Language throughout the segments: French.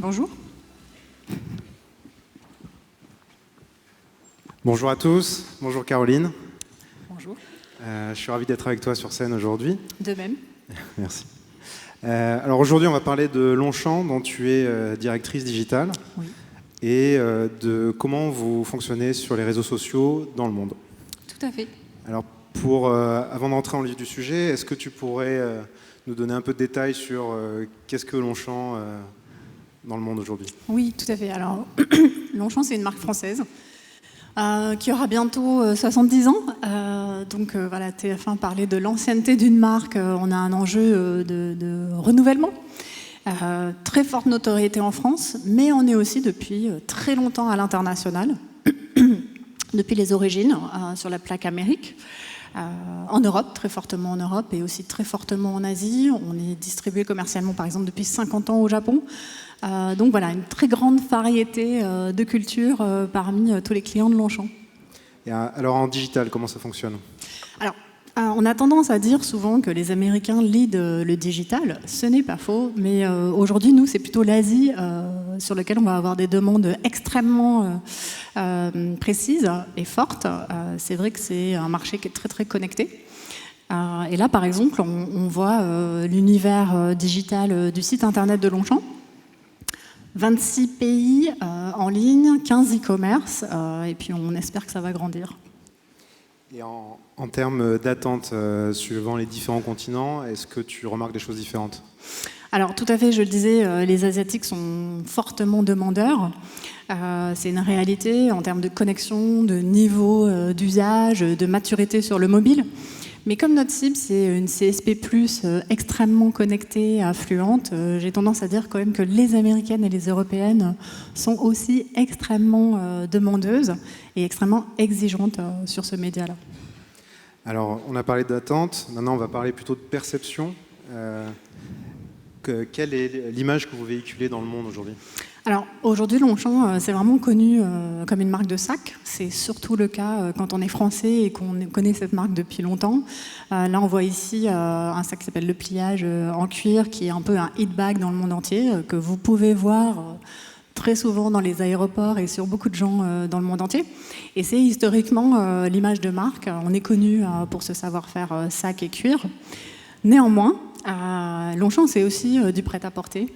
Bonjour. Bonjour à tous, bonjour Caroline. Bonjour. Je suis ravi d'être avec toi sur scène aujourd'hui. De même. Merci. Alors aujourd'hui, on va parler de Longchamp, dont tu es directrice digitale, Oui. et de comment vous fonctionnez sur les réseaux sociaux dans le monde. Tout à fait. Alors, avant d'entrer en vif du sujet, est-ce que tu pourrais nous donner un peu de détails sur qu'est-ce que Longchamp dans le monde aujourd'hui? Oui, tout à fait. Alors, Longchamp, c'est une marque française qui aura bientôt 70 ans. Donc voilà, TF1 parlait de l'ancienneté d'une marque. On a un enjeu de renouvellement. Très forte notoriété en France, mais on est aussi depuis très longtemps à l'international, depuis les origines, sur la plaque Amérique. En Europe, très fortement en Europe et aussi très fortement en Asie. On est distribué commercialement, par exemple, depuis 50 ans au Japon. Donc voilà, une très grande variété de cultures parmi tous les clients de Longchamp. Et alors en digital, comment ça fonctionne? Alors, on a tendance à dire souvent que les Américains lead le digital. Ce n'est pas faux, mais aujourd'hui, nous, c'est plutôt l'Asie sur laquelle on va avoir des demandes extrêmement précises et fortes. C'est vrai que c'est un marché qui est très, très connecté. Et là, par exemple, on voit l'univers digital du site internet de Longchamp. 26 pays en ligne, 15 e-commerce, et puis on espère que ça va grandir. Et en termes d'attente suivant les différents continents, est-ce que tu remarques des choses différentes? Alors tout à fait, je le disais, les Asiatiques sont fortement demandeurs. C'est une réalité en termes de connexion, de niveau d'usage, de maturité sur le mobile. Mais comme notre cible, c'est une CSP+, extrêmement connectée, affluente, j'ai tendance à dire quand même que les Américaines et les Européennes sont aussi extrêmement demandeuses et extrêmement exigeantes sur ce média-là. Alors, on a parlé d'attente, maintenant on va parler plutôt de perception. Quelle est l'image que vous véhiculez dans le monde aujourd'hui? Alors aujourd'hui, Longchamp, c'est vraiment connu comme une marque de sac. C'est surtout le cas quand on est français et qu'on connaît cette marque depuis longtemps. Là, on voit ici un sac qui s'appelle le pliage en cuir, qui est un peu un hit bag dans le monde entier, que vous pouvez voir très souvent dans les aéroports et sur beaucoup de gens dans le monde entier. Et c'est historiquement l'image de marque. On est connu pour ce savoir-faire sac et cuir. Néanmoins, Longchamp, c'est aussi du prêt-à-porter.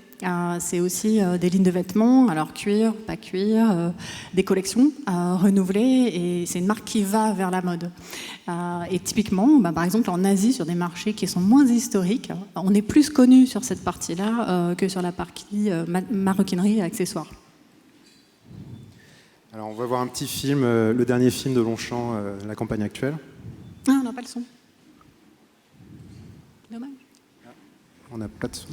C'est aussi des lignes de vêtements, alors cuir, pas cuir, des collections renouvelées, et c'est une marque qui va vers la mode. Et typiquement, par exemple en Asie, sur des marchés qui sont moins historiques, on est plus connu sur cette partie-là que sur la partie maroquinerie et accessoires. Alors on va voir un petit film, le dernier film de Longchamp, la campagne actuelle. Ah, on n'a pas le son. Dommage. On n'a pas de son.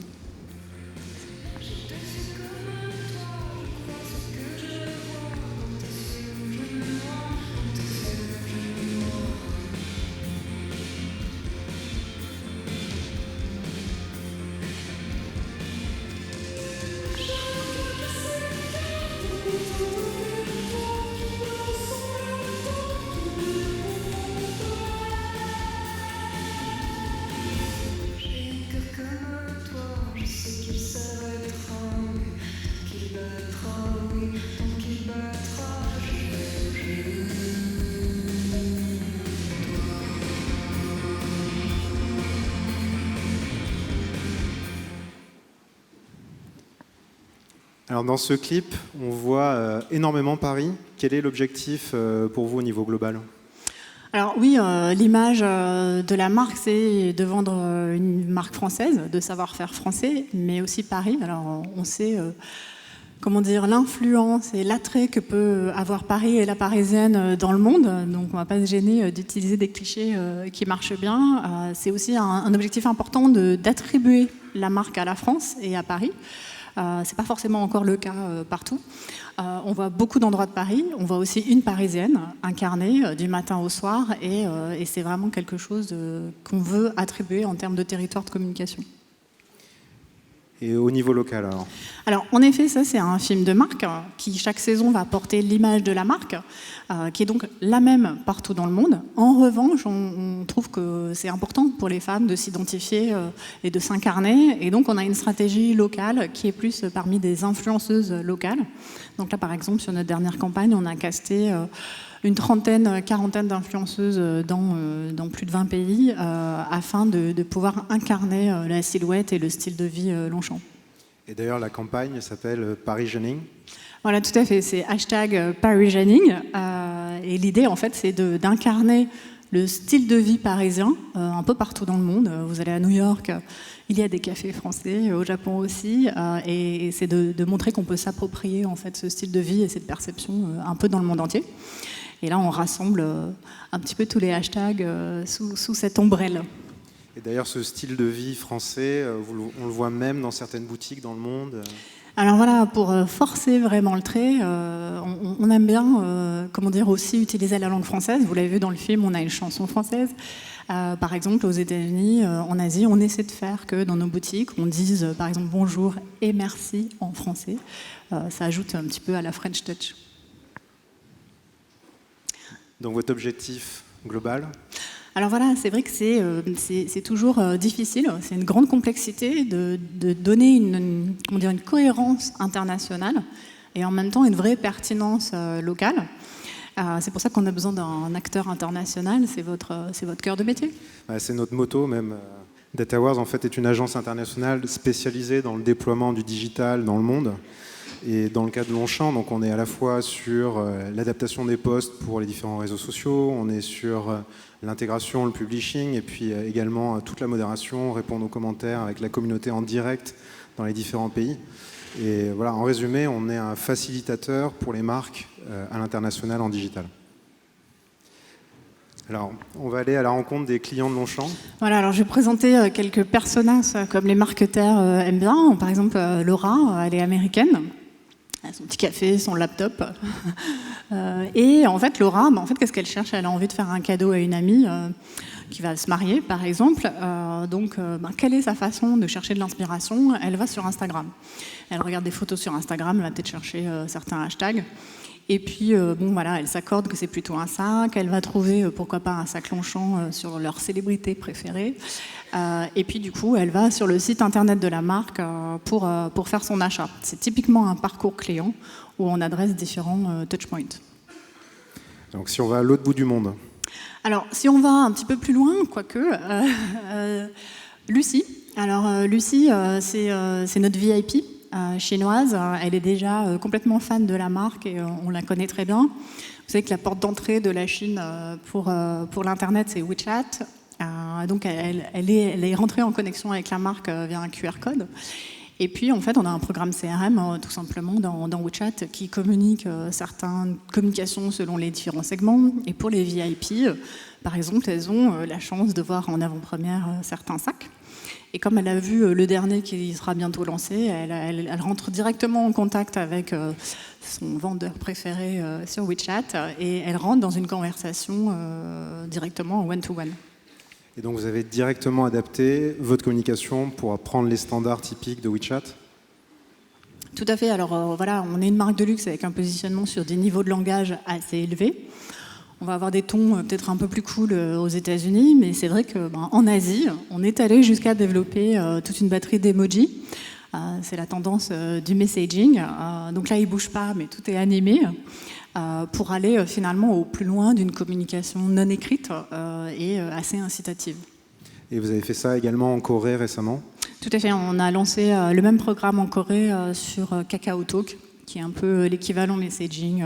Alors dans ce clip, on voit énormément Paris. Quel est l'objectif pour vous au niveau global? Alors oui, l'image de la marque, c'est de vendre une marque française, de savoir-faire français, mais aussi Paris. Alors on sait comment dire, l'influence et l'attrait que peut avoir Paris et la Parisienne dans le monde. Donc on ne va pas se gêner d'utiliser des clichés qui marchent bien. C'est aussi un objectif important d'attribuer la marque à la France et à Paris. Ce n'est pas forcément encore le cas partout. On voit beaucoup d'endroits de Paris. On voit aussi une Parisienne incarnée du matin au soir. Et c'est vraiment quelque chose qu'on veut attribuer en termes de territoire de communication. Et au niveau local, alors? Alors, en effet, ça, c'est un film de marque qui, chaque saison, va porter l'image de la marque, qui est donc la même partout dans le monde. En revanche, on trouve que c'est important pour les femmes de s'identifier et de s'incarner. Et donc, on a une stratégie locale qui est plus parmi des influenceuses locales. Donc là, par exemple, sur notre dernière campagne, on a casté une trentaine, quarantaine d'influenceuses dans plus de 20 pays afin de pouvoir incarner la silhouette et le style de vie Longchamp. Et d'ailleurs, la campagne s'appelle Paris-Jeanning. Voilà, tout à fait. C'est #ParisJeanning. Et l'idée, en fait, c'est d'incarner le style de vie parisien un peu partout dans le monde. Vous allez à New York, il y a des cafés français, au Japon aussi, et c'est de montrer qu'on peut s'approprier en fait ce style de vie et cette perception un peu dans le monde entier. Et là, on rassemble un petit peu tous les hashtags sous cette ombrelle. Et d'ailleurs, ce style de vie français, on le voit même dans certaines boutiques dans le monde. Alors voilà, pour forcer vraiment le trait, on aime bien, aussi utiliser la langue française. Vous l'avez vu dans le film, on a une chanson française. Par exemple, aux États-Unis, en Asie, on essaie de faire que dans nos boutiques, on dise par exemple bonjour et merci en français. Ça ajoute un petit peu à la French touch. Donc votre objectif global? Alors voilà, c'est vrai que c'est toujours difficile, c'est une grande complexité de donner une cohérence internationale et en même temps une vraie pertinence locale. C'est pour ça qu'on a besoin d'un acteur international, c'est votre cœur de métier. C'est notre motto même. DataWars en fait est une agence internationale spécialisée dans le déploiement du digital dans le monde. Et dans le cas de Longchamp, donc on est à la fois sur l'adaptation des posts pour les différents réseaux sociaux, on est sur l'intégration, le publishing, et puis également toute la modération, répondre aux commentaires avec la communauté en direct dans les différents pays. Et voilà, en résumé, on est un facilitateur pour les marques à l'international en digital. Alors, on va aller à la rencontre des clients de Longchamp. Voilà, alors je vais présenter quelques personnages comme les marketeurs aiment bien. Par exemple, Laura, elle est américaine. Elle a son petit café, son laptop. Et en fait, Laura, qu'est-ce qu'elle cherche? Elle a envie de faire un cadeau à une amie qui va se marier, par exemple. Quelle est sa façon de chercher de l'inspiration? Elle va sur Instagram. Elle regarde des photos sur Instagram, elle va peut-être chercher certains hashtags. Et puis, elle s'accorde que c'est plutôt un sac. Elle va trouver, pourquoi pas, un sac Longchamp sur leur célébrité préférée. Et puis, du coup, elle va sur le site internet de la marque pour faire son achat. C'est typiquement un parcours client où on adresse différents touchpoints. Donc, si on va à l'autre bout du monde. Alors, si on va un petit peu plus loin, quoique, Lucie. Alors, Lucie, c'est notre VIP. Chinoise, elle est déjà complètement fan de la marque et on la connaît très bien. Vous savez que la porte d'entrée de la Chine pour l'internet, c'est WeChat. Donc elle est rentrée en connexion avec la marque via un QR code. Et puis en fait, on a un programme CRM tout simplement dans WeChat qui communique certaines communications selon les différents segments. Et pour les VIP, par exemple, elles ont la chance de voir en avant-première certains sacs. Et comme elle a vu le dernier qui sera bientôt lancé, elle rentre directement en contact avec son vendeur préféré sur WeChat et elle rentre dans une conversation directement en one-to-one. Et donc vous avez directement adapté votre communication pour prendre les standards typiques de WeChat? Tout à fait. Alors on est une marque de luxe avec un positionnement sur des niveaux de langage assez élevés. On va avoir des tons peut-être un peu plus cool aux États-Unis, mais c'est vrai qu'en Asie, on est allé jusqu'à développer toute une batterie d'emojis. C'est la tendance du messaging. Donc là, il ne bouge pas, mais tout est animé pour aller finalement au plus loin d'une communication non écrite et assez incitative. Et vous avez fait ça également en Corée récemment? Tout à fait. On a lancé le même programme en Corée sur KakaoTalk, qui est un peu l'équivalent messaging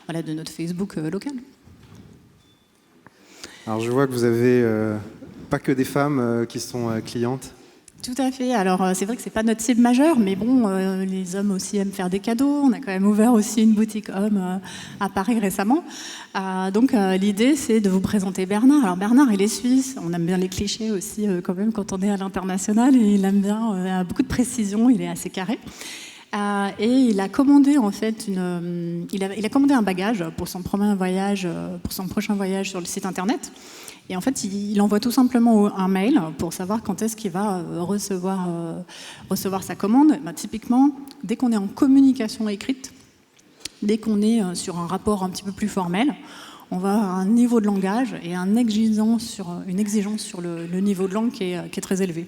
de notre Facebook local. Alors je vois que vous avez pas que des femmes qui sont clientes. Tout à fait. Alors c'est vrai que c'est pas notre cible majeure, mais bon, les hommes aussi aiment faire des cadeaux. On a quand même ouvert aussi une boutique homme à Paris récemment. Donc l'idée, c'est de vous présenter Bernard. Alors Bernard, il est suisse. On aime bien les clichés aussi quand même quand on est à l'international. Et il aime bien beaucoup de précision. Il est assez carré. Et il a commandé en fait il a commandé un bagage pour son prochain voyage sur le site internet. Et en fait, il envoie tout simplement un mail pour savoir quand est-ce qu'il va recevoir sa commande. Typiquement, dès qu'on est en communication écrite, dès qu'on est sur un rapport un petit peu plus formel, on va avoir un niveau de langage et une exigence sur le niveau de langue qui est très élevé.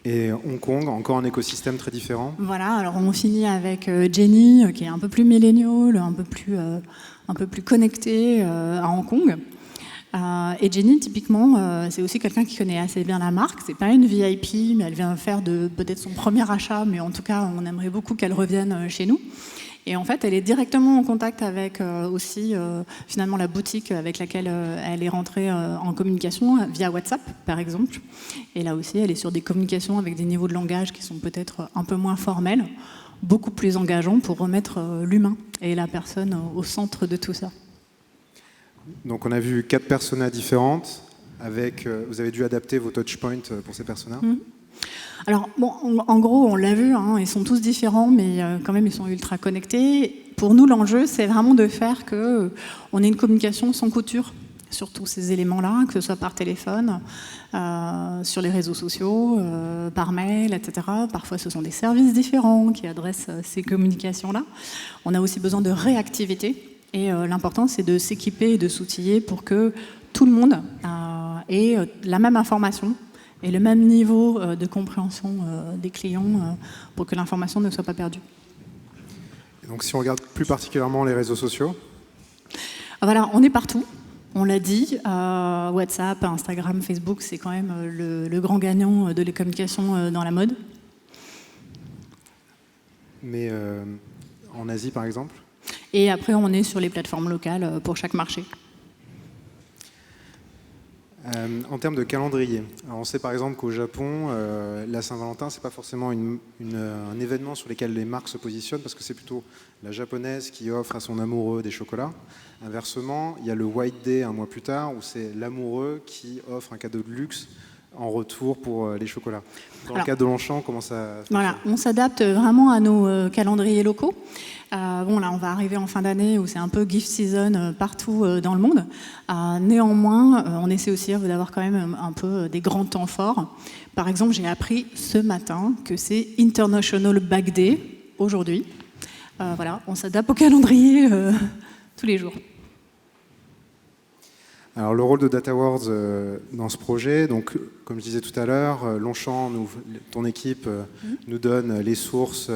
Et Hong Kong, encore un écosystème très différent. Voilà, alors on finit avec Jenny, qui est un peu plus millénial, un peu plus connectée à Hong Kong. Et Jenny, typiquement, c'est aussi quelqu'un qui connaît assez bien la marque. C'est pas une VIP, mais elle vient faire peut-être son premier achat, mais en tout cas, on aimerait beaucoup qu'elle revienne chez nous. Et en fait, elle est directement en contact avec aussi finalement la boutique avec laquelle elle est rentrée en communication via WhatsApp, par exemple. Et là aussi, elle est sur des communications avec des niveaux de langage qui sont peut-être un peu moins formels, beaucoup plus engageants pour remettre l'humain et la personne au centre de tout ça. Donc on a vu 4 personas différentes. Vous avez dû adapter vos touchpoints pour ces personas. Alors, bon, en gros, on l'a vu, ils sont tous différents, mais quand même, ils sont ultra connectés. Pour nous, l'enjeu, c'est vraiment de faire qu'on ait une communication sans couture sur tous ces éléments-là, que ce soit par téléphone, sur les réseaux sociaux, par mail, etc. Parfois, ce sont des services différents qui adressent ces communications-là. On a aussi besoin de réactivité. Et l'important, c'est de s'équiper et de s'outiller pour que tout le monde ait la même information et le même niveau de compréhension des clients pour que l'information ne soit pas perdue. Et donc si on regarde plus particulièrement les réseaux sociaux. Voilà, on est partout, on l'a dit. WhatsApp, Instagram, Facebook, c'est quand même le grand gagnant de la communication dans la mode. Mais en Asie, par exemple? Et après, on est sur les plateformes locales pour chaque marché. En termes de calendrier, alors on sait par exemple qu'au Japon, la Saint-Valentin, c'est pas forcément un événement sur lequel les marques se positionnent, parce que c'est plutôt la japonaise qui offre à son amoureux des chocolats. Inversement, il y a le White Day un mois plus tard, où c'est l'amoureux qui offre un cadeau de luxe en retour pour les chocolats. Dans le cas de Longchamp, comment ça fonctionne? Voilà, on s'adapte vraiment à nos calendriers locaux. Bon, là, on va arriver en fin d'année où c'est un peu gift season partout dans le monde. Néanmoins, on essaie aussi d'avoir quand même un peu des grands temps forts. Par exemple, j'ai appris ce matin que c'est International Bag Day aujourd'hui. Voilà, on s'adapte au calendrier tous les jours. Alors le rôle de Data Awards dans ce projet, donc comme je disais tout à l'heure, Longchamp, ton équipe nous donne les sources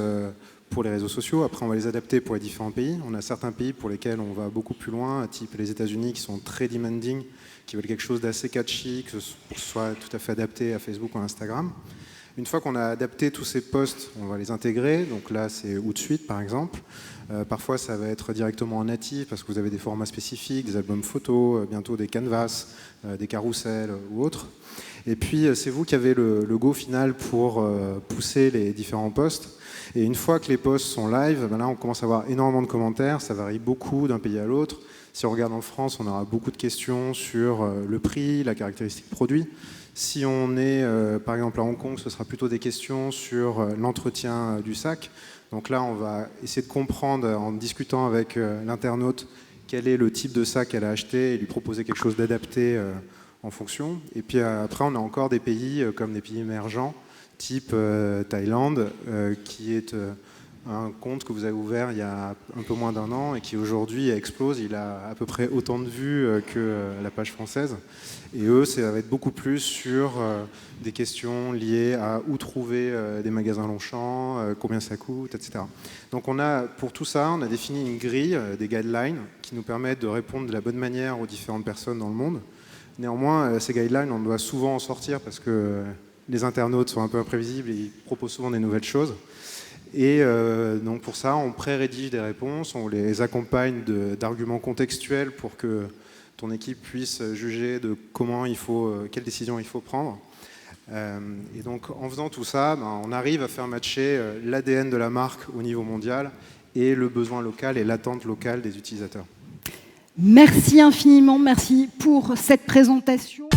pour les réseaux sociaux. Après, on va les adapter pour les différents pays. On a certains pays pour lesquels on va beaucoup plus loin, type les États-Unis qui sont très demanding, qui veulent quelque chose d'assez catchy, que ce soit tout à fait adapté à Facebook ou à Instagram. Une fois qu'on a adapté tous ces posts, on va les intégrer. Donc là, c'est Hootsuite, par exemple. Parfois, ça va être directement en natif parce que vous avez des formats spécifiques, des albums photos, bientôt des canvas, des carousels ou autres. Et puis, c'est vous qui avez le go final pour pousser les différents posts. Et une fois que les posts sont live, là, on commence à avoir énormément de commentaires. Ça varie beaucoup d'un pays à l'autre. Si on regarde en France, on aura beaucoup de questions sur le prix, la caractéristique produit. Si on est, par exemple, à Hong Kong, ce sera plutôt des questions sur l'entretien du sac. Donc là, on va essayer de comprendre, en discutant avec l'internaute, quel est le type de sac qu'elle a acheté et lui proposer quelque chose d'adapté en fonction. Et puis après, on a encore des pays comme des pays émergents, type Thaïlande, qui est un compte que vous avez ouvert il y a un peu moins d'un an et qui aujourd'hui explose. Il a à peu près autant de vues que la page française. Et eux, ça va être beaucoup plus sur des questions liées à où trouver des magasins Longchamp, combien ça coûte, etc. Donc pour tout ça, on a défini une grille, des guidelines, qui nous permettent de répondre de la bonne manière aux différentes personnes dans le monde. Néanmoins, ces guidelines, on doit souvent en sortir parce que les internautes sont un peu imprévisibles et ils proposent souvent des nouvelles choses. Et donc pour ça, on pré-rédige des réponses, on les accompagne d'arguments contextuels pour que ton équipe puisse juger de quelle décision il faut prendre. Et donc en faisant tout ça, on arrive à faire matcher l'ADN de la marque au niveau mondial et le besoin local et l'attente locale des utilisateurs. Merci infiniment, merci pour cette présentation.